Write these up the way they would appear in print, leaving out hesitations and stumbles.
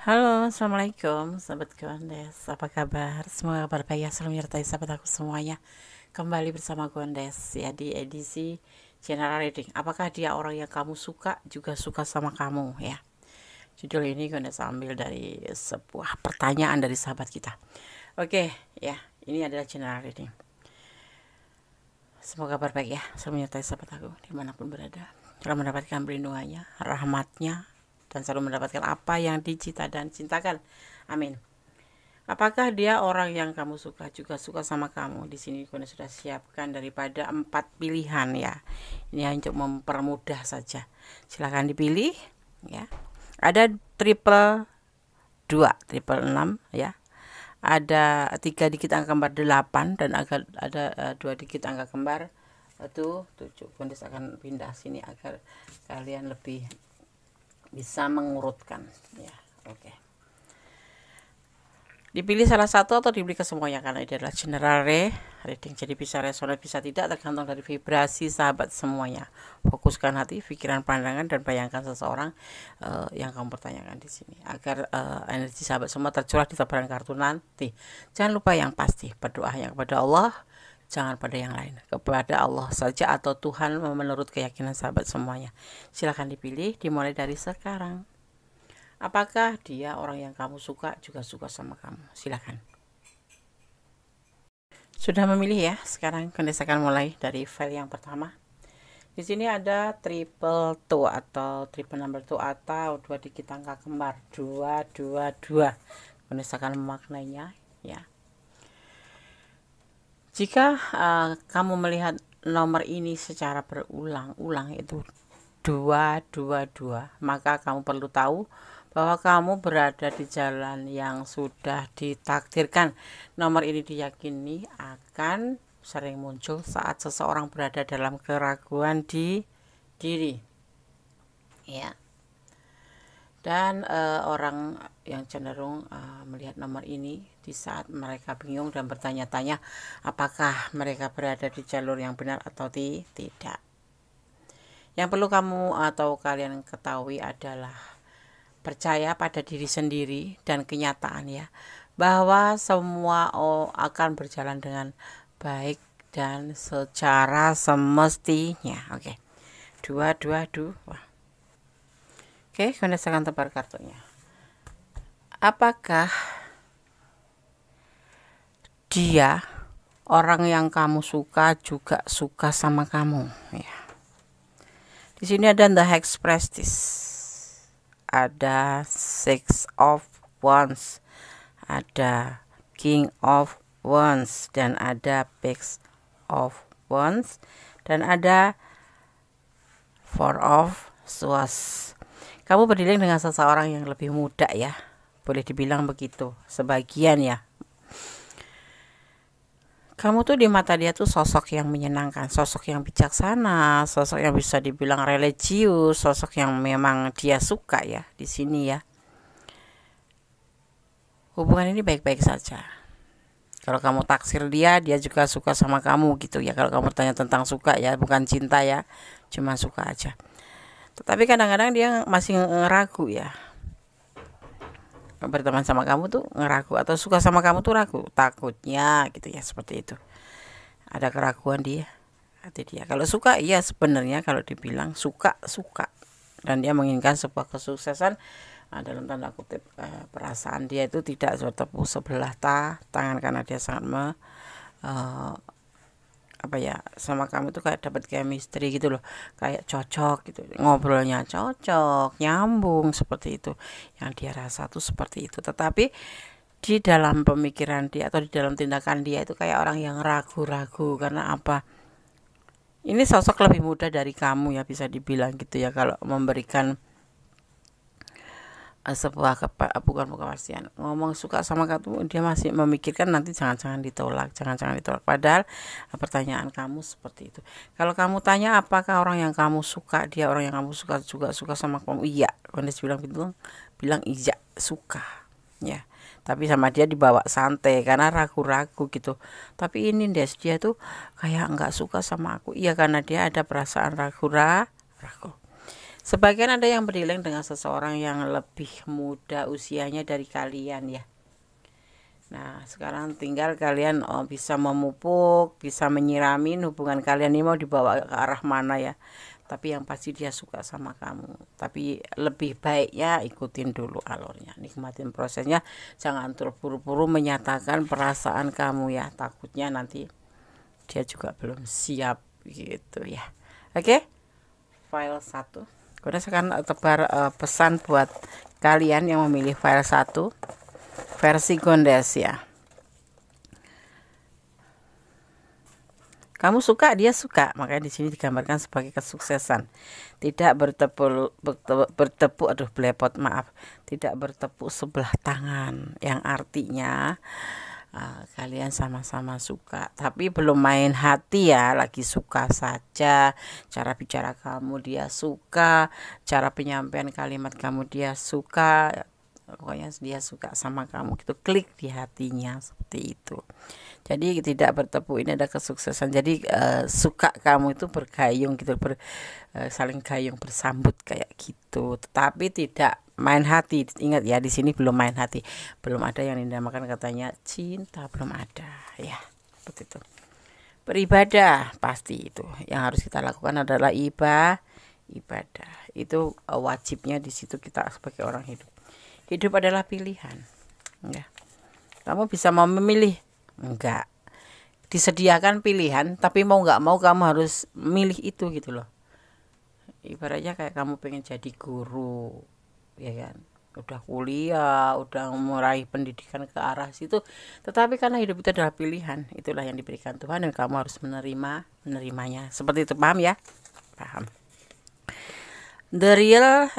Halo, assalamualaikum, sahabat Gondes. Apa kabar? Semoga kabar baik ya, selalu menyertai sahabat aku semuanya. Kembali bersama Gondes ya di edisi General Reading. Apakah dia orang yang kamu suka juga suka sama kamu ya? Judul ini Gondes ambil dari sebuah pertanyaan dari sahabat kita. Oke, ya, ini adalah General Reading. Semoga kabar baik ya, selalu menyertai sahabat aku dimanapun berada. Selalu mendapatkan perlindungannya, rahmatnya, dan selalu mendapatkan apa yang dicita dan cintakan. Amin. Apakah dia orang yang kamu suka juga suka sama kamu? Di sini Kone sudah siapkan daripada 4 pilihan ya. Ini untuk mempermudah saja. Silahkan dipilih ya. Ada triple 2, triple 6 ya. Ada 3 dikit angka kembar 8 dan ada 2 dikit angka kembar itu 7. Kondis akan pindah sini agar kalian lebih bisa mengurutkan ya. Oke, dipilih salah satu atau dibeli ke semuanya karena ini adalah general reading, jadi bisa resonan bisa tidak, tergantung dari vibrasi sahabat semuanya. Fokuskan hati, pikiran, pandangan, dan bayangkan seseorang yang kamu pertanyakan di sini agar energi sahabat semua tercurah di tabaran kartu nanti. Jangan lupa yang pasti berdoa yang kepada Allah, jangan pada yang lain, kepada Allah saja atau Tuhan menurut keyakinan sahabat semuanya. Silahkan dipilih, dimulai dari sekarang. Apakah dia orang yang kamu suka juga suka sama kamu? Silahkan. Sudah memilih ya? Sekarang Kondisi akan mulai dari file yang pertama. Di sini ada triple 2 atau triple number 2 atau 2 dikit angka kembar 222. Kondisi akan memaknainya ya. Jika kamu melihat nomor ini secara berulang-ulang itu 222, maka kamu perlu tahu bahwa kamu berada di jalan yang sudah ditakdirkan. Nomor ini diyakini akan sering muncul saat seseorang berada dalam keraguan di diri. Ya. Dan orang yang cenderung melihat nomor ini di saat mereka bingung dan bertanya-tanya apakah mereka berada di jalur yang benar atau tidak. Yang perlu kamu atau kalian ketahui adalah percaya pada diri sendiri dan kenyataan ya, bahwa semua akan berjalan dengan baik dan secara semestinya. Oke. 222. Oke, Kondisi akan tebar kartunya. Apakah dia orang yang kamu suka juga suka sama kamu ya? Di sini ada the Hexpress, ada Six of Wands, ada King of Wands, dan ada Page of Wands, dan ada Four of Swords. Kamu berdialog dengan seseorang yang lebih muda ya, boleh dibilang begitu sebagian ya. Kamu tuh di mata dia tuh sosok yang menyenangkan, sosok yang bijaksana, sosok yang bisa dibilang religius, sosok yang memang dia suka ya di sini ya. Hubungan ini baik-baik saja. Kalau kamu taksir dia juga suka sama kamu gitu ya. Kalau kamu tanya tentang suka ya, bukan cinta ya, cuma suka aja. Tetapi kadang-kadang dia masih ngeragu ya. Berteman sama kamu tuh ngeragu, atau suka sama kamu tuh ragu, takutnya gitu ya, seperti itu. Ada keraguan dia hati dia. Kalau suka iya, sebenarnya kalau dibilang suka dan dia menginginkan sebuah kesuksesan dalam tanda kutip. Perasaan dia itu tidak bertepuk sebelah tangan karena dia sangat sama kamu tuh kayak dapat chemistry gitu loh, kayak cocok gitu, ngobrolnya cocok, nyambung, seperti itu yang dia rasa tuh seperti itu. Tetapi di dalam pemikiran dia atau di dalam tindakan dia itu kayak orang yang ragu-ragu. Karena apa? Ini sosok lebih muda dari kamu ya, bisa dibilang gitu ya. Kalau memberikan sebuah bukan kepastian, ngomong suka sama kamu, dia masih memikirkan nanti jangan ditolak. Padahal pertanyaan kamu seperti itu. Kalau kamu tanya apakah orang yang kamu suka dia orang yang kamu suka juga suka sama kamu, iya. Kondisi bilang iya, suka ya. Tapi sama dia dibawa santai karena ragu-ragu gitu. Tapi ini dia tuh kayak nggak suka sama aku, iya, karena dia ada perasaan ragu-ragu. Sebagian ada yang berdealing dengan seseorang yang lebih muda usianya dari kalian ya. Nah, sekarang tinggal kalian bisa memupuk, bisa menyiramin hubungan kalian ini mau dibawa ke arah mana ya. Tapi yang pasti dia suka sama kamu. Tapi lebih baiknya ikutin dulu alurnya, nikmatin prosesnya. Jangan terburu-buru menyatakan perasaan kamu ya. Takutnya nanti dia juga belum siap gitu ya. Oke, file 1. Kemudian saya akan tebar pesan buat kalian yang memilih file 1 versi Gondes ya. Kamu suka, dia suka, makanya di sini digambarkan sebagai kesuksesan. Tidak bertepuk, belepot, maaf, tidak bertepuk sebelah tangan, yang artinya kalian sama-sama suka, tapi belum main hati ya, lagi suka saja. Cara bicara kamu dia suka, cara penyampaian kalimat kamu dia suka, pokoknya dia suka sama kamu gitu, klik di hatinya seperti itu. Jadi tidak bertepuk, ini ada kesuksesan. Jadi suka kamu itu bergayung gitu, saling gayung bersambut kayak gitu. Tetapi tidak main hati. Ingat ya, di sini belum main hati, belum ada yang dinamakan katanya cinta, belum ada ya, seperti itu. Beribadah pasti itu yang harus kita lakukan adalah ibadah. Itu wajibnya di situ kita sebagai orang hidup. Hidup adalah pilihan. Ya. Kamu bisa mau memilih, enggak. Disediakan pilihan, tapi mau nggak mau kamu harus milih itu gitu loh. Ibaratnya kayak kamu pengen jadi guru, ya kan? Udah kuliah, udah meraih pendidikan ke arah situ, tetapi karena hidup itu adalah pilihan, itulah yang diberikan Tuhan dan kamu harus menerimanya. Seperti itu, paham ya? Paham. The real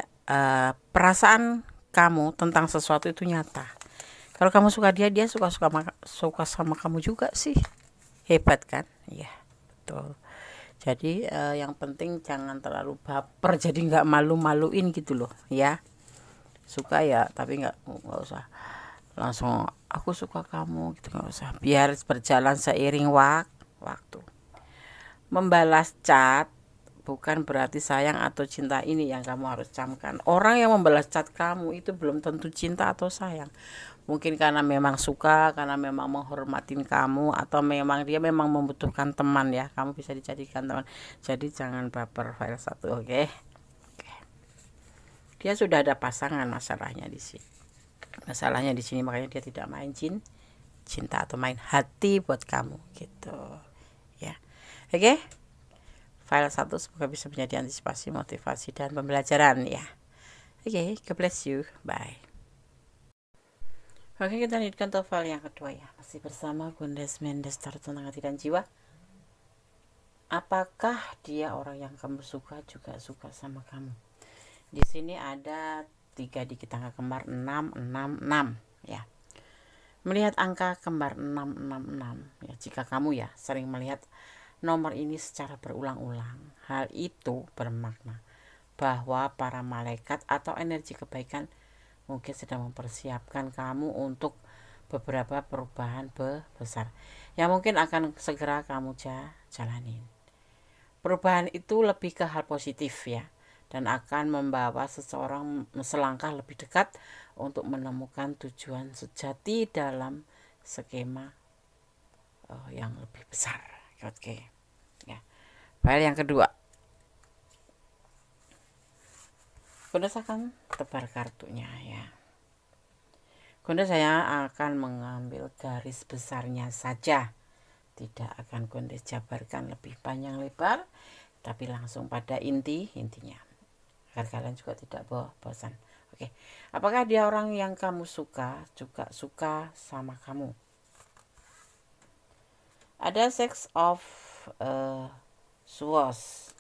perasaan kamu tentang sesuatu itu nyata. Kalau kamu suka dia suka sama kamu juga sih. Hebat kan? Ya, betul. Jadi yang penting jangan terlalu baper, jadi nggak malu-maluin gitu loh ya. Suka ya, tapi nggak usah langsung aku suka kamu gitu, nggak usah. Biar berjalan seiring waktu. Membalas chat bukan berarti sayang atau cinta, ini yang kamu harus camkan. Orang yang membalas chat kamu itu belum tentu cinta atau sayang. Mungkin karena memang suka, karena memang menghormatin kamu, atau memang dia memang membutuhkan teman ya. Kamu bisa dijadikan teman. Jadi jangan baper, file 1, oke? Dia sudah ada pasangan, masalahnya di sini. Masalahnya di sini makanya dia tidak main cinta atau main hati buat kamu gitu. Ya. Oke? File 1 semoga bisa menjadi antisipasi, motivasi, dan pembelajaran ya. Oke, God bless you. Bye. Oke, kita lanjutkan ke file yang kedua ya. Masih bersama Gondes Mendes tentang hati dan jiwa. Apakah dia orang yang kamu suka juga suka sama kamu? Di sini ada 3 digit angka kembar 666 ya. Melihat angka kembar 666 ya, jika kamu ya sering melihat nomor ini secara berulang-ulang, hal itu bermakna bahwa para malaikat atau energi kebaikan mungkin sedang mempersiapkan kamu untuk beberapa perubahan besar yang mungkin akan segera kamu jalanin. Perubahan itu lebih ke hal positif ya, dan akan membawa seseorang selangkah lebih dekat untuk menemukan tujuan sejati dalam skema yang lebih besar. Oke ya. File yang kedua, Gondes akan tebar kartunya ya. Gondes saya akan mengambil garis besarnya saja, tidak akan Gondes jabarkan lebih panjang lebar, tapi langsung pada intinya agar kalian juga tidak bosan. Oke, apakah dia orang yang kamu suka juga suka sama kamu? Ada Six of Swords,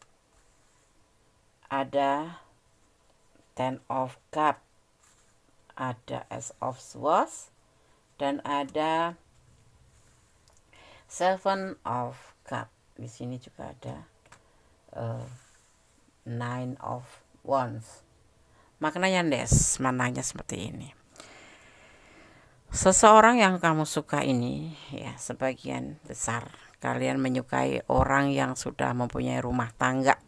ada Ten of Cups, ada Ace of Swords, dan ada Seven of Cups. Di sini juga ada Nine of Wands. Maknanya mananya seperti ini. Seseorang yang kamu suka ini ya, sebagian besar kalian menyukai orang yang sudah mempunyai rumah tangga.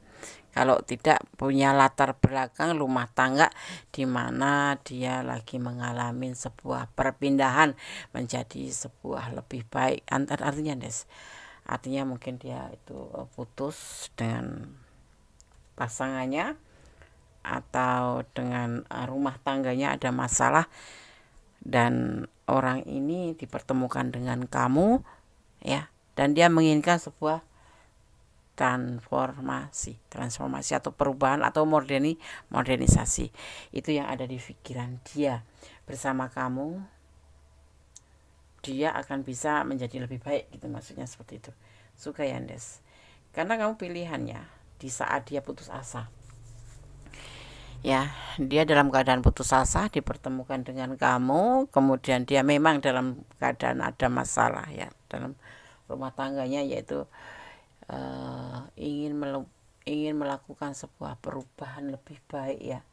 Kalau tidak punya latar belakang rumah tangga di mana dia lagi mengalami sebuah perpindahan menjadi sebuah lebih baik. Artinya Des, artinya mungkin dia itu putus dengan pasangannya atau dengan rumah tangganya ada masalah, dan orang ini dipertemukan dengan kamu ya, dan dia menginginkan sebuah transformasi atau perubahan atau modernisasi. Itu yang ada di pikiran dia. Bersama kamu dia akan bisa menjadi lebih baik gitu, maksudnya seperti itu. Suka ya Des, karena kamu pilihannya di saat dia putus asa ya, dia dalam keadaan putus asa dipertemukan dengan kamu, kemudian dia memang dalam keadaan ada masalah ya dalam rumah tangganya, yaitu ingin melakukan sebuah perubahan lebih baik ya.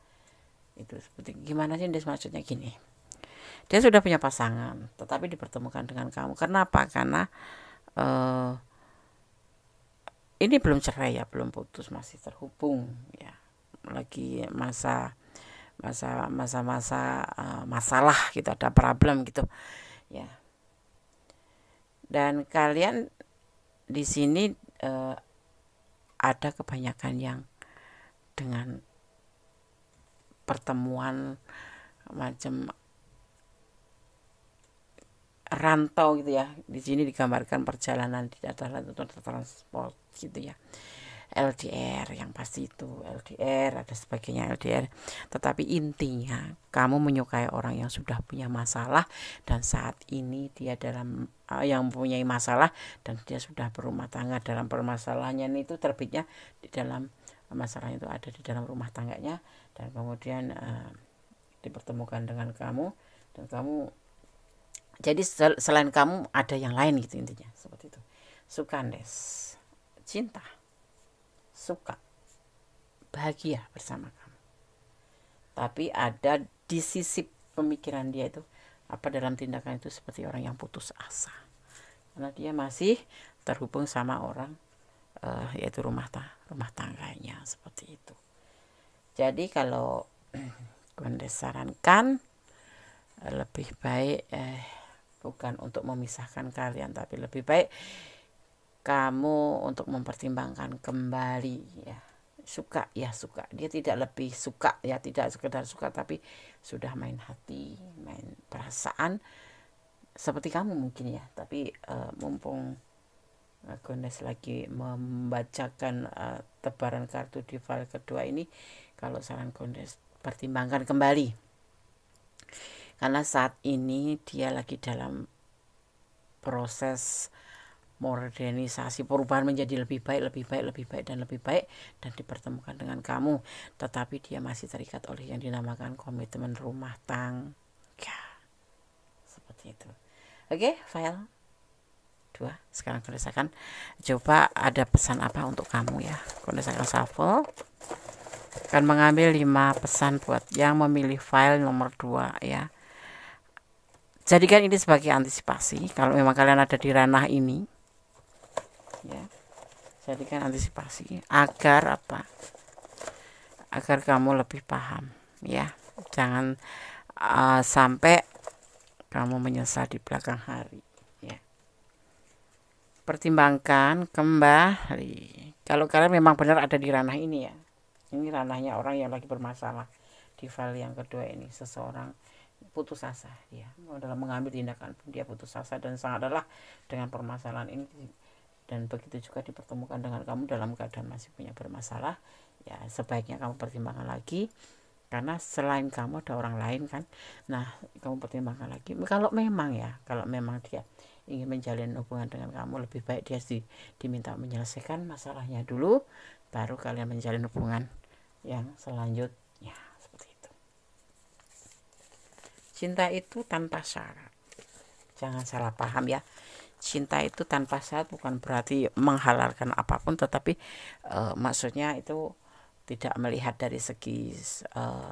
Itu seperti gimana sih Des, maksudnya gini, dia sudah punya pasangan tetapi dipertemukan dengan kamu. Kenapa? Karena ini belum cerai ya, belum putus, masih terhubung ya, lagi masa masalah gitu, ada problem gitu ya. Dan kalian di sini ada kebanyakan yang dengan pertemuan macam rantau gitu ya. Di sini digambarkan perjalanan di dalam transport gitu ya, LDR, yang pasti itu LDR, ada sebagainya LDR. Tetapi intinya kamu menyukai orang yang sudah punya masalah, dan saat ini dia dalam yang mempunyai masalah, dan dia sudah berumah tangga. Dalam permasalahannya itu terbitnya di dalam masalahnya itu ada di dalam rumah tangganya, dan kemudian dipertemukan dengan kamu, dan kamu jadi selain kamu ada yang lain gitu, intinya seperti itu. Suka Des, cinta, suka, bahagia bersama kamu. Tapi ada di sisi pemikiran dia itu apa, dalam tindakan itu seperti orang yang putus asa, karena dia masih terhubung sama orang yaitu rumah tangganya, seperti itu. Jadi kalau Gondes sarankan lebih baik bukan untuk memisahkan kalian, tapi lebih baik kamu untuk mempertimbangkan kembali ya. Suka ya suka, dia tidak lebih suka ya, tidak sekedar suka tapi sudah main hati, main perasaan seperti kamu mungkin ya. Tapi mumpung Gondes lagi membacakan tebaran kartu di file kedua ini, kalau saran Gondes pertimbangkan kembali, karena saat ini dia lagi dalam proses modernisasi, perubahan menjadi lebih baik dan dipertemukan dengan kamu. Tetapi dia masih terikat oleh yang dinamakan komitmen rumah tangga, seperti itu. Oke, file 2 sekarang Gondes akan coba ada pesan apa untuk kamu ya. Gondes akan shuffle, akan mengambil 5 pesan buat yang memilih file nomor 2 ya. Jadikan ini sebagai antisipasi kalau memang kalian ada di ranah ini ya. Jadikan antisipasi agar apa, agar kamu lebih paham ya. Jangan sampai kamu menyesal di belakang hari ya. Pertimbangkan kembali kalau kalian memang benar ada di ranah ini ya. Ini ranahnya orang yang lagi bermasalah. Di file yang kedua ini, seseorang putus asa ya, dalam mengambil tindakan dia putus asa dan sangat lelah dengan permasalahan ini, dan begitu juga dipertemukan dengan kamu dalam keadaan masih punya bermasalah ya. Sebaiknya kamu pertimbangkan lagi, karena selain kamu ada orang lain kan. Nah, kamu pertimbangkan lagi kalau memang dia ingin menjalin hubungan dengan kamu, lebih baik dia diminta menyelesaikan masalahnya dulu, baru kalian menjalin hubungan yang selanjutnya, seperti itu. Cinta itu tanpa syarat, jangan salah paham ya. Cinta itu tanpa syarat bukan berarti menghalalkan apapun, tetapi maksudnya itu tidak melihat dari segi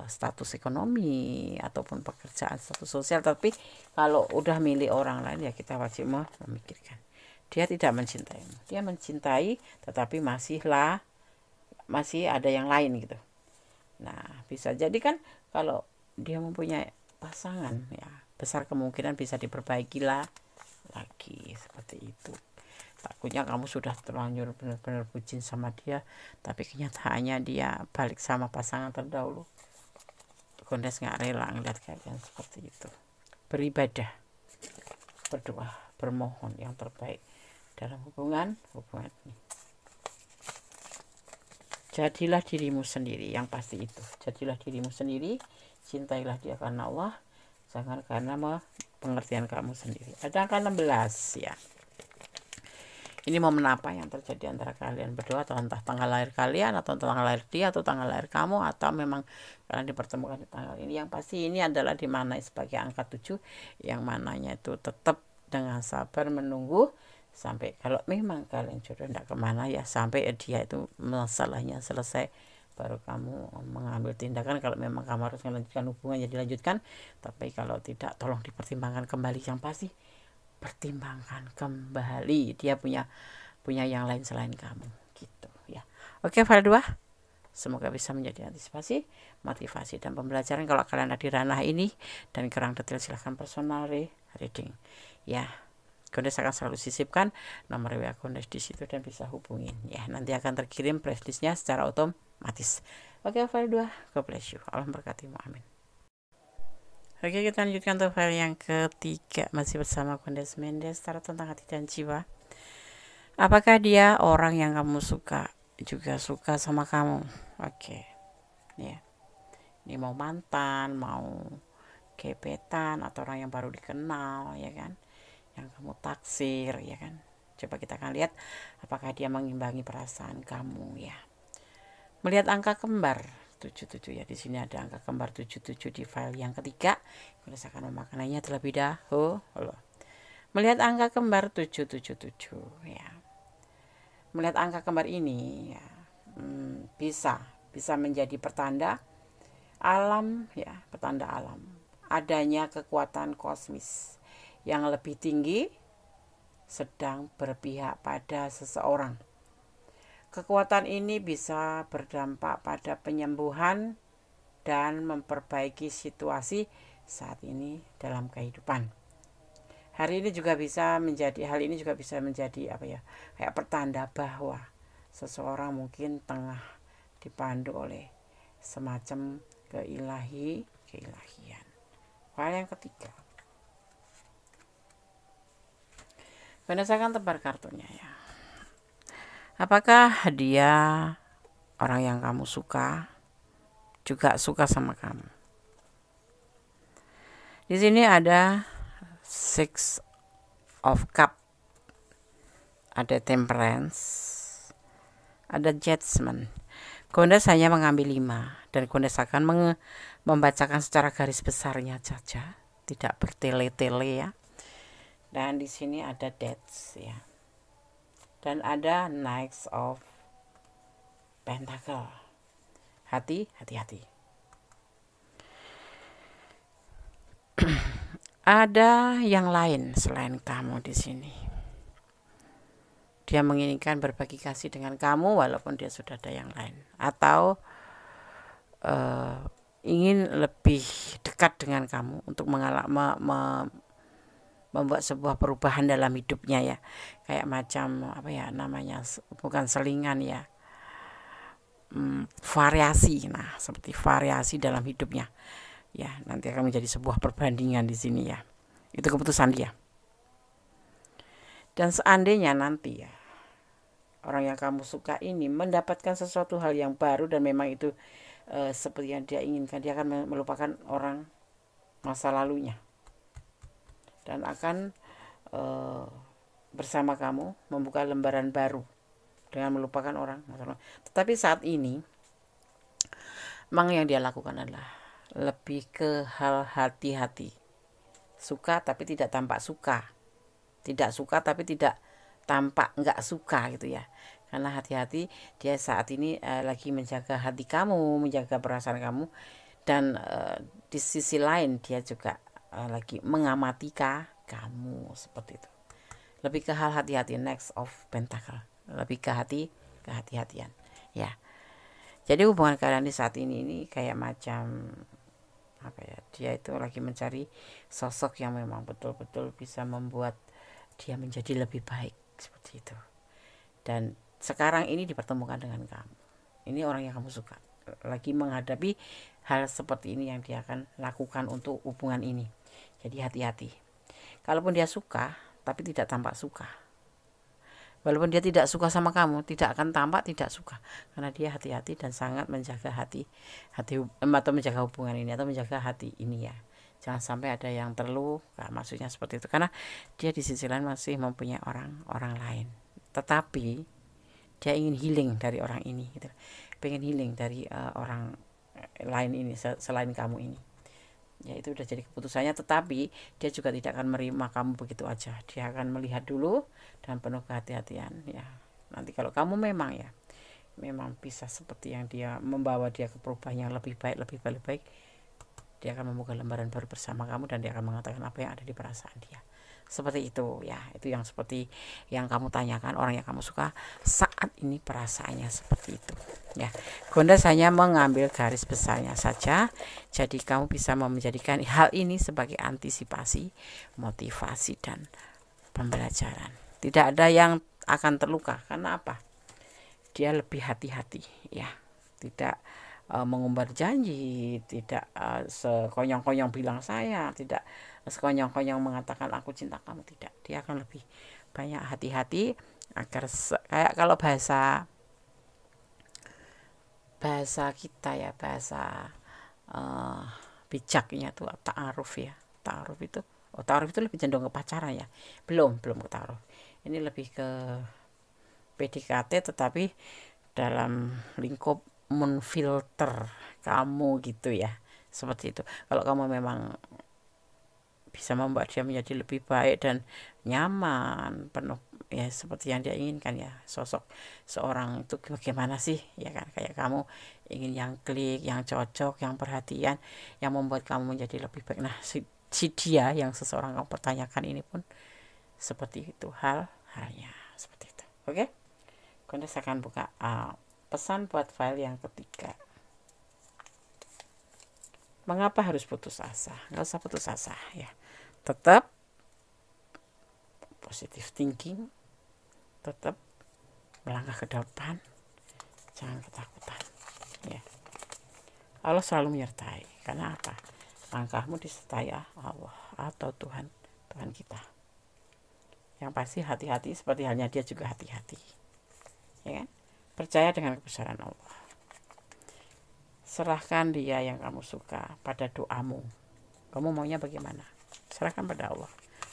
status ekonomi ataupun pekerjaan, status sosial. Tapi kalau udah milih orang lain ya kita wajib memikirkan dia tidak mencintaimu, dia mencintai tetapi masihlah masih ada yang lain gitu. Nah, bisa jadi kan kalau dia mempunyai pasangan ya, besar kemungkinan bisa diperbaiki lah lagi seperti itu. Takutnya kamu sudah terlanjur benar-benar bucin sama dia, tapi kenyataannya dia balik sama pasangan terdahulu. Gondes nggak rela ngeliat kalian seperti itu. Beribadah, berdoa, bermohon yang terbaik dalam hubungan ini. Jadilah dirimu sendiri, yang pasti itu. Jadilah dirimu sendiri, cintailah dia karena Allah, jangan karena pengertian kamu sendiri. Ada angka 16 ya. Ini momen apa yang terjadi antara kalian berdua, atau entah tanggal lahir kalian, atau tanggal lahir dia, atau tanggal lahir kamu, atau memang kalian dipertemukan di tanggal ini. Yang pasti ini adalah dimaknai sebagai angka 7, yang mananya itu tetap dengan sabar menunggu sampai kalau memang kalian jodoh tidak kemana ya, sampai dia itu masalahnya selesai, baru kamu mengambil tindakan. Kalau memang kamu harus melanjutkan hubungan ya dilanjutkan, tapi kalau tidak tolong dipertimbangkan kembali. Yang pasti pertimbangkan kembali, dia punya yang lain selain kamu gitu ya. Oke, file 2 semoga bisa menjadi antisipasi, motivasi, dan pembelajaran. Kalau kalian ada di ranah ini dan kurang detail silahkan personal reading ya. Gondes akan selalu sisipkan nomor WA Gondes di situ dan bisa hubungin ya. Nanti akan terkirim prestlistnya secara otomatis. Oke, file 2. God bless you. Allah memberkatimu. Amin. Oke, kita lanjutkan untuk file yang ketiga. Masih bersama Gondes Mendes, tarot tentang hati dan jiwa. Apakah dia orang yang kamu suka, juga suka sama kamu? Oke ya. Ini mau mantan, mau gebetan, atau orang yang baru dikenal ya kan, yang kamu taksir ya kan. Coba kita akan lihat apakah dia mengimbangi perasaan kamu ya. Melihat angka kembar 77 ya, di sini ada angka kembar 77 di file yang ketiga. Kita akan memaknainya terlebih dahulu. Melihat angka kembar 777 ya. Melihat angka kembar ini ya, bisa menjadi pertanda alam ya, pertanda alam adanya kekuatan kosmis yang lebih tinggi sedang berpihak pada seseorang. Kekuatan ini bisa berdampak pada penyembuhan dan memperbaiki situasi saat ini dalam kehidupan. Hal ini juga bisa menjadi kayak pertanda bahwa seseorang mungkin tengah dipandu oleh semacam keilahian. File yang ketiga. Gondes akan tebar kartunya ya. Apakah dia orang yang kamu suka, juga suka sama kamu? Di sini ada Six of Cup, ada Temperance, ada Judgment. Gondes hanya mengambil 5 dan Gondes akan membacakan secara garis besarnya saja, tidak bertele-tele ya. Dan di sini ada Death ya. Dan ada Knight of Pentacle. Hati-hati. Ada yang lain selain kamu di sini. Dia menginginkan berbagi kasih dengan kamu walaupun dia sudah ada yang lain, atau ingin lebih dekat dengan kamu untuk membuat sebuah perubahan dalam hidupnya ya, kayak macam bukan selingan ya, variasi. Nah, seperti variasi dalam hidupnya ya, nanti akan menjadi sebuah perbandingan di sini ya. Itu keputusan dia. Dan seandainya nanti ya orang yang kamu suka ini mendapatkan sesuatu hal yang baru dan memang itu seperti yang dia inginkan, dia akan melupakan orang masa lalunya dan akan bersama kamu membuka lembaran baru dengan melupakan orang masa lalu. Tetapi saat ini memang yang dia lakukan adalah lebih ke hal hati-hati. Suka tapi tidak tampak suka, tidak suka tapi tidak tampak nggak suka gitu ya. Karena hati-hati, dia saat ini lagi menjaga hati kamu, menjaga perasaan kamu, dan di sisi lain dia juga lagi mengamati kamu seperti itu. Lebih ke hal hati-hati, Next of Pentacle, lebih ke hati-hatian ya. Jadi hubungan kalian di saat ini kayak macam apa ya, dia itu lagi mencari sosok yang memang betul-betul bisa membuat dia menjadi lebih baik seperti itu. Dan sekarang ini dipertemukan dengan kamu, ini orang yang kamu suka lagi menghadapi hal seperti ini yang dia akan lakukan untuk hubungan ini. Jadi hati-hati, kalaupun dia suka tapi tidak tampak suka. Walaupun dia tidak suka sama kamu, tidak akan tampak tidak suka, karena dia hati-hati dan sangat menjaga hati atau menjaga hubungan ini atau menjaga hati ini ya. Jangan sampai ada yang terluka, maksudnya seperti itu, karena dia di sisi lain masih mempunyai orang lain, tetapi dia ingin healing dari orang ini gitu. Pengen healing dari orang lain ini selain kamu ini. Ya itu udah jadi keputusannya, tetapi dia juga tidak akan menerima kamu begitu aja. Dia akan melihat dulu dan penuh kehati-hatian ya. Nanti kalau kamu memang bisa seperti yang dia membawa dia ke perubahan yang lebih baik, dia akan membuka lembaran baru bersama kamu dan dia akan mengatakan apa yang ada di perasaan dia. Seperti itu ya, itu yang seperti yang kamu tanyakan, orang yang kamu suka saat ini perasaannya seperti itu ya. Gondas hanya mengambil garis besarnya saja, jadi kamu bisa menjadikan hal ini sebagai antisipasi, motivasi dan pembelajaran. Tidak ada yang akan terluka, karena apa? Dia lebih hati-hati ya, tidak mengumbar janji, tidak sekonyong-konyong bilang saya, tidak sekonyong-konyong mengatakan aku cinta kamu, tidak. Dia akan lebih banyak hati-hati agar kayak kalau bahasa kita ya, bahasa bijaknya tuh ta'aruf ya. Ta'aruf itu lebih cenderung ke pacaran ya. Belum ke ta'aruf. Ini lebih ke PDKT tetapi dalam lingkup menfilter kamu gitu ya, seperti itu. Kalau kamu memang bisa membuat dia menjadi lebih baik dan nyaman, penuh ya seperti yang dia inginkan ya, sosok seorang itu bagaimana sih ya kan, kayak kamu ingin yang klik, yang cocok, yang perhatian, yang membuat kamu menjadi lebih baik. Nah si dia yang seseorang kamu pertanyakan ini pun seperti itu halnya seperti itu. Oke, Gondes akan buka pesan buat file yang ketiga. Mengapa harus putus asa? Nggak usah putus asa ya, tetap positive thinking, tetap melangkah ke depan, jangan ketakutan ya. Allah selalu menyertai, karena apa? Langkahmu disertai Allah atau Tuhan kita. Yang pasti hati-hati, seperti halnya dia juga hati-hati ya kan? Percaya dengan kebesaran Allah, serahkan dia yang kamu suka pada doamu. Kamu maunya bagaimana? Serahkan pada Allah.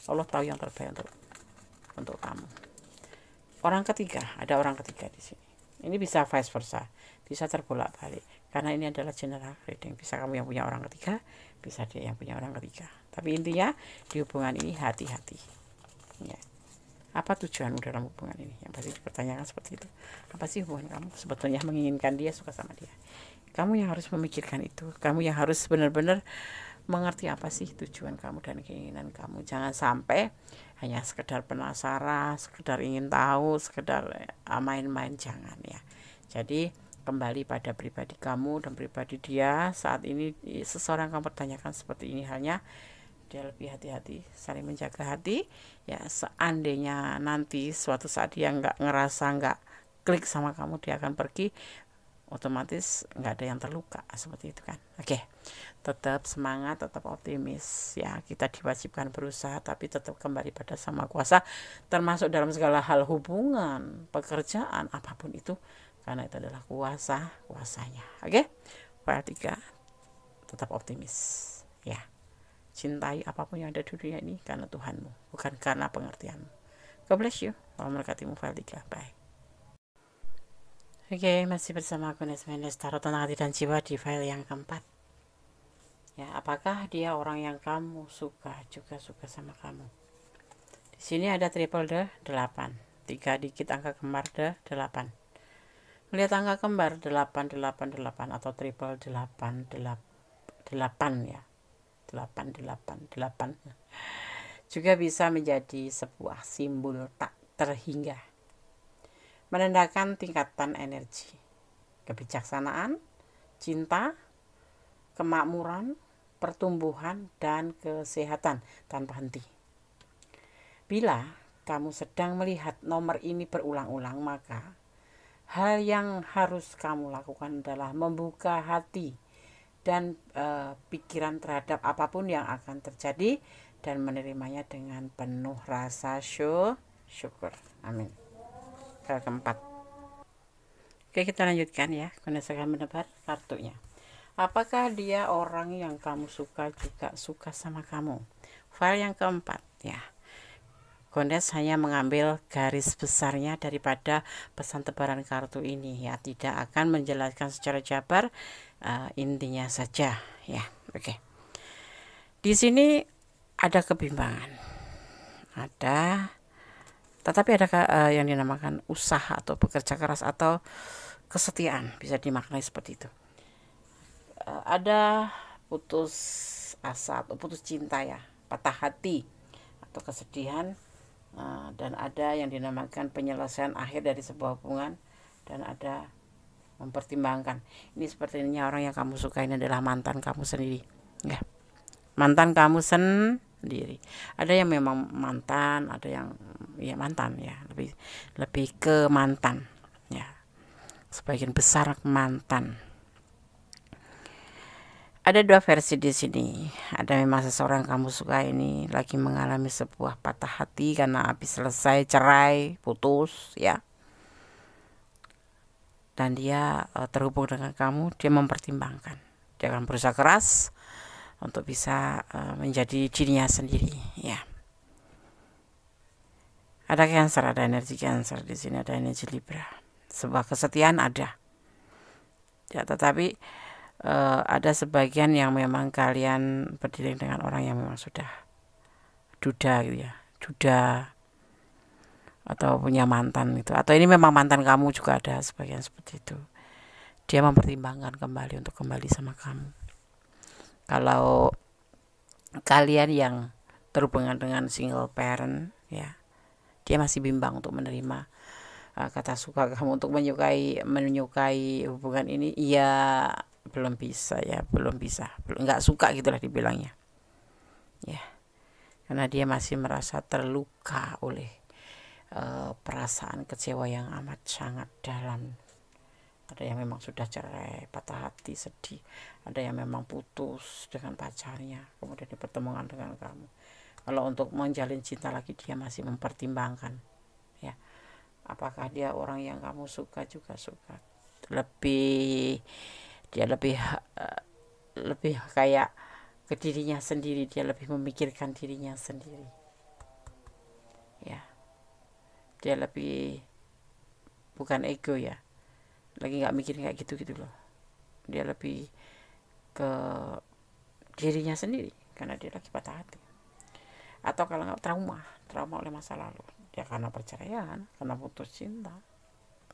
Allah tahu yang terbaik untuk kamu. Ada orang ketiga di sini. Ini bisa vice versa, bisa terbolak-balik. Karena ini adalah general reading. Bisa kamu yang punya orang ketiga, bisa dia yang punya orang ketiga. Tapi intinya di hubungan ini hati-hati. Ya. Apa tujuanmu dalam hubungan ini? Yang pasti dipertanyakan seperti itu. Apa sih hubungan kamu? Sebetulnya menginginkan dia, suka sama dia. Kamu yang harus memikirkan itu. Kamu yang harus benar-benar mengerti apa sih tujuan kamu dan keinginan kamu. Jangan sampai hanya sekedar penasaran, sekedar ingin tahu, sekedar main-main, jangan ya. Jadi kembali pada pribadi kamu dan pribadi dia. Saat ini seseorang kamu pertanyakan seperti ini halnya, dia lebih hati-hati, saling menjaga hati ya. Seandainya nanti suatu saat dia ngerasa nggak klik sama kamu, dia akan pergi, otomatis nggak ada yang terluka seperti itu kan. Oke, tetap semangat, tetap optimis ya. Kita diwajibkan berusaha, tapi tetap kembali pada Sang Maha Kuasa, termasuk dalam segala hal hubungan, pekerjaan, apapun itu, karena itu adalah kuasanya. Oke, file 3, tetap optimis ya. Cintai apapun yang ada di dunia ini karena Tuhanmu, bukan karena pengertianmu. God bless you. Allah memberkatimu. File 3. Bye. Oke, masih bersama aku Nesmenes, Tarot Tentang Hati dan Jiwa di file yang keempat. Ya, apakah dia orang yang kamu suka juga suka sama kamu? Di sini ada triple the 8, 3 digit angka kembar the 8. Melihat angka kembar 888 atau triple 8 ya. 888 juga bisa menjadi sebuah simbol tak terhingga, menandakan tingkatan energi, kebijaksanaan, cinta, kemakmuran, pertumbuhan, dan kesehatan tanpa henti. Bila kamu sedang melihat nomor ini berulang-ulang, maka hal yang harus kamu lakukan adalah membuka hati dan pikiran terhadap apapun yang akan terjadi dan menerimanya dengan penuh rasa syukur. Amin. Keempat. Oke, kita lanjutkan ya. Kondisi akan menebar kartunya. Apakah dia orang yang kamu suka juga suka sama kamu? File yang keempat ya. Kondes hanya mengambil garis besarnya daripada pesan tebaran kartu ini ya, tidak akan menjelaskan secara jabar, intinya saja ya. Oke. Di sini ada kebimbangan. Tetapi ada yang dinamakan usaha atau bekerja keras atau kesetiaan, bisa dimaknai seperti itu. Ada putus asa atau putus cinta ya, patah hati atau kesedihan. Dan ada yang dinamakan penyelesaian akhir dari sebuah hubungan, dan ada mempertimbangkan. Ini sepertinya orang yang kamu suka ini adalah mantan kamu sendiri ya, mantan kamu sendiri. Ada yang memang mantan, ada yang ya mantan ya, lebih ke mantan ya, sebagian besar mantan. Ada dua versi di sini. Ada memang seseorang kamu suka ini lagi mengalami sebuah patah hati karena habis selesai cerai, putus ya. Dan dia terhubung dengan kamu, dia mempertimbangkan. Dia akan berusaha keras untuk bisa menjadi dirinya sendiri ya. Ada Cancer, ada energi Cancer di sini, ada energi Libra. Sebuah kesetiaan ada. Ya, tetapi ada sebagian yang memang kalian berdiri dengan orang yang memang sudah duda gitu ya, duda atau punya mantan gitu, atau ini memang mantan kamu juga ada sebagian seperti itu. Dia mempertimbangkan kembali untuk kembali sama kamu. Kalau kalian yang terhubungan dengan single parent ya, dia masih bimbang untuk menerima kata suka kamu, untuk menyukai hubungan ini. Iya, belum bisa, nggak suka gitulah dibilangnya ya, karena dia masih merasa terluka oleh perasaan kecewa yang amat sangat dalam. Ada yang memang sudah cerai, patah hati, sedih. Ada yang memang putus dengan pacarnya, kemudian dipertemukan dengan kamu. Kalau untuk menjalin cinta lagi, dia masih mempertimbangkan ya, apakah dia orang yang kamu suka juga suka. Dia lebih kayak ke dirinya sendiri, dia lebih memikirkan dirinya sendiri ya. Dia lebih, bukan ego ya, lagi nggak mikir kayak gitu loh. Dia lebih ke dirinya sendiri karena dia lagi patah hati, atau kalau nggak trauma oleh masa lalu, dia karena perceraian, karena putus cinta.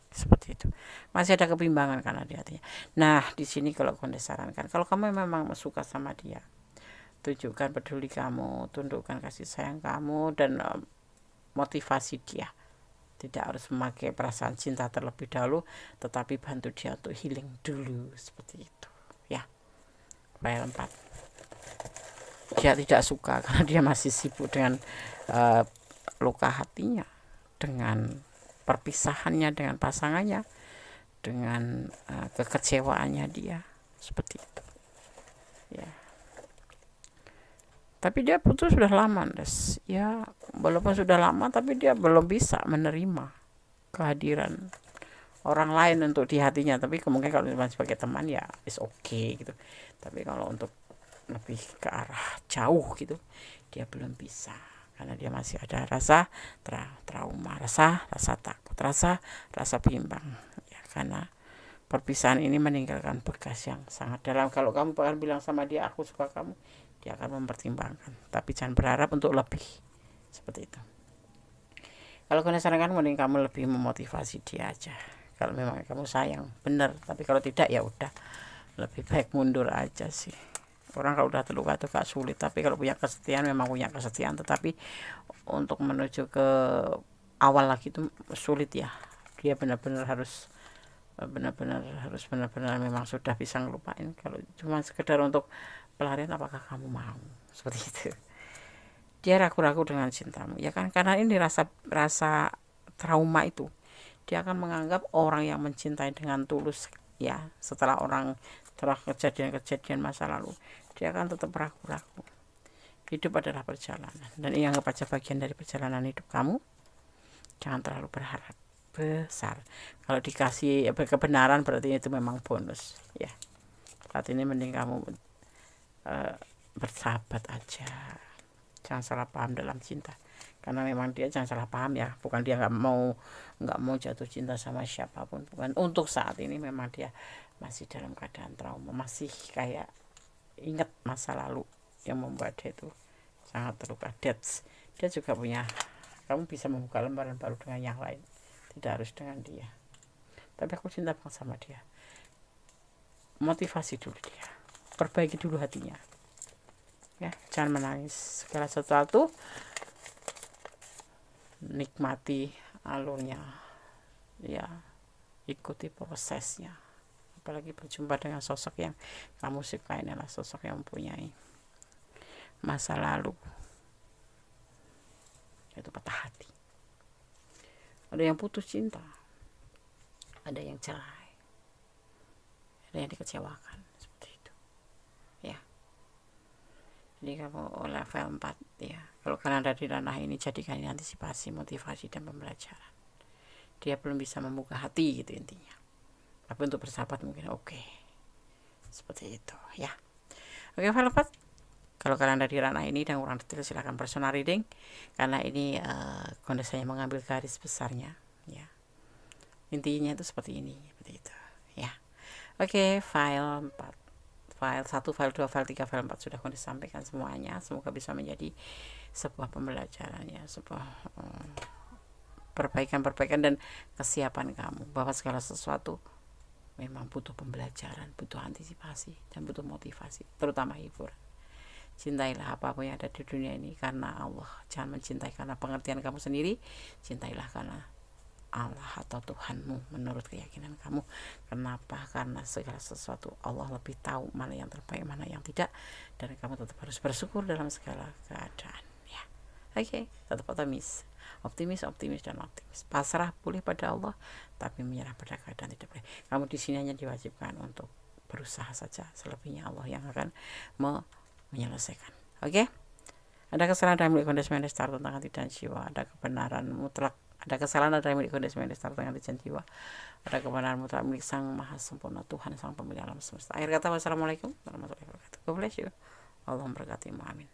Seperti itu, masih ada kebimbangan karena di hatinya. Nah, di sini kalau Kondes sarankan, kalau kamu memang suka sama dia, tunjukkan peduli kamu, tundukkan kasih sayang kamu, dan motivasi dia. Tidak harus memakai perasaan cinta terlebih dahulu, tetapi bantu dia untuk healing dulu, seperti itu ya. File 4. Dia tidak suka karena dia masih sibuk dengan luka hatinya, dengan perpisahannya dengan pasangannya, dengan kekecewaannya dia, seperti itu ya. Tapi dia putus sudah lama, Des ya, walaupun sudah lama tapi dia belum bisa menerima kehadiran orang lain untuk di hatinya. Tapi kemungkinan kalau cuma sebagai teman ya is okay gitu, tapi kalau untuk lebih ke arah jauh gitu, dia belum bisa karena dia masih ada rasa trauma, rasa takut, rasa bimbang ya, karena perpisahan ini meninggalkan bekas yang sangat dalam. Kalau kamu bahkan bilang sama dia aku suka kamu, dia akan mempertimbangkan, tapi jangan berharap untuk lebih, seperti itu. Kalau kalian sarankan, mending kamu lebih memotivasi dia aja kalau memang kamu sayang bener. Tapi kalau tidak ya udah, lebih baik mundur aja sih. Orang kalau udah terluka itu gak sulit, tapi kalau punya kesetiaan memang punya kesetiaan, tetapi untuk menuju ke awal lagi itu sulit ya. Dia benar-benar harus benar-benar harus benar-benar memang sudah bisa ngelupain. Kalau cuma sekedar untuk pelarian, apakah kamu mau seperti itu? Dia ragu-ragu dengan cintamu, ya kan, karena ini rasa trauma itu. Dia akan menganggap orang yang mencintai dengan tulus, ya, setelah kejadian-kejadian masa lalu, dia akan tetap ragu-ragu. Hidup adalah perjalanan, dan ini anggap aja bagian dari perjalanan hidup kamu. Jangan terlalu berharap besar. Kalau dikasih kebenaran berarti itu memang bonus, ya. Saat ini mending kamu bersahabat aja. Jangan salah paham dalam cinta, karena memang dia, jangan salah paham ya, bukan dia nggak mau jatuh cinta sama siapapun, bukan. Untuk saat ini memang dia masih dalam keadaan trauma, masih kayak ingat masa lalu yang membuat dia itu sangat terluka. Dia juga punya, kamu bisa membuka lembaran baru dengan yang lain, tidak harus dengan dia. Tapi aku cinta banget sama dia. Motivasi dulu dia, perbaiki dulu hatinya, ya, jangan menangis. Segala sesuatu nikmati alurnya, ya, ikuti prosesnya. Apalagi berjumpa dengan sosok yang kamu sukai, adalah sosok yang mempunyai masa lalu, itu patah hati. Ada yang putus cinta, ada yang cerai, ada yang dikecewakan, seperti itu, ya. Jadi kamu level 4, ya. Kalau kalian ada di ranah ini, jadikan ini antisipasi, motivasi, dan pembelajaran. Dia belum bisa membuka hati, gitu intinya. Tapi untuk bersahabat mungkin oke. Seperti itu, ya. Oke, level 4. Kalau kalian ada di ranah ini dan kurang detail, silahkan personal reading, karena ini kondisinya mengambil garis besarnya, ya. Intinya itu seperti ini, seperti itu, ya. Oke, file 4. File 1, file 2, file 3, file 4 sudah aku disampaikan semuanya. Semoga bisa menjadi sebuah pembelajaran, ya, sebuah perbaikan dan kesiapan kamu bahwa segala sesuatu memang butuh pembelajaran, butuh antisipasi, dan butuh motivasi, terutama hiburan. Cintailah apapun yang ada di dunia ini karena Allah. Jangan mencintai karena pengertian kamu sendiri. Cintailah karena Allah atau Tuhanmu menurut keyakinan kamu. Kenapa? Karena segala sesuatu Allah lebih tahu mana yang terbaik, mana yang tidak, dan kamu tetap harus bersyukur dalam segala keadaan, ya. Oke, tetap optimis dan optimis. Pasrah boleh pada Allah, tapi menyerah pada keadaan tidak boleh. Kamu di sini hanya diwajibkan untuk berusaha saja, selebihnya Allah yang akan menyelesaikan. Oke. Ada kesalahan dalam milik kondisi mental tentang hati dan jiwa, ada kebenaran mutlak. Ada kesalahan ada milik kondisi mental tentang hati dan jiwa, ada kebenaran mutlak milik Sang Maha Sempurna, Tuhan Sang Pemilik alam semesta. Akhir kata, wassalamualaikum warahmatullahi wabarakatuh. God bless you. Allah memberkatimu. Amin.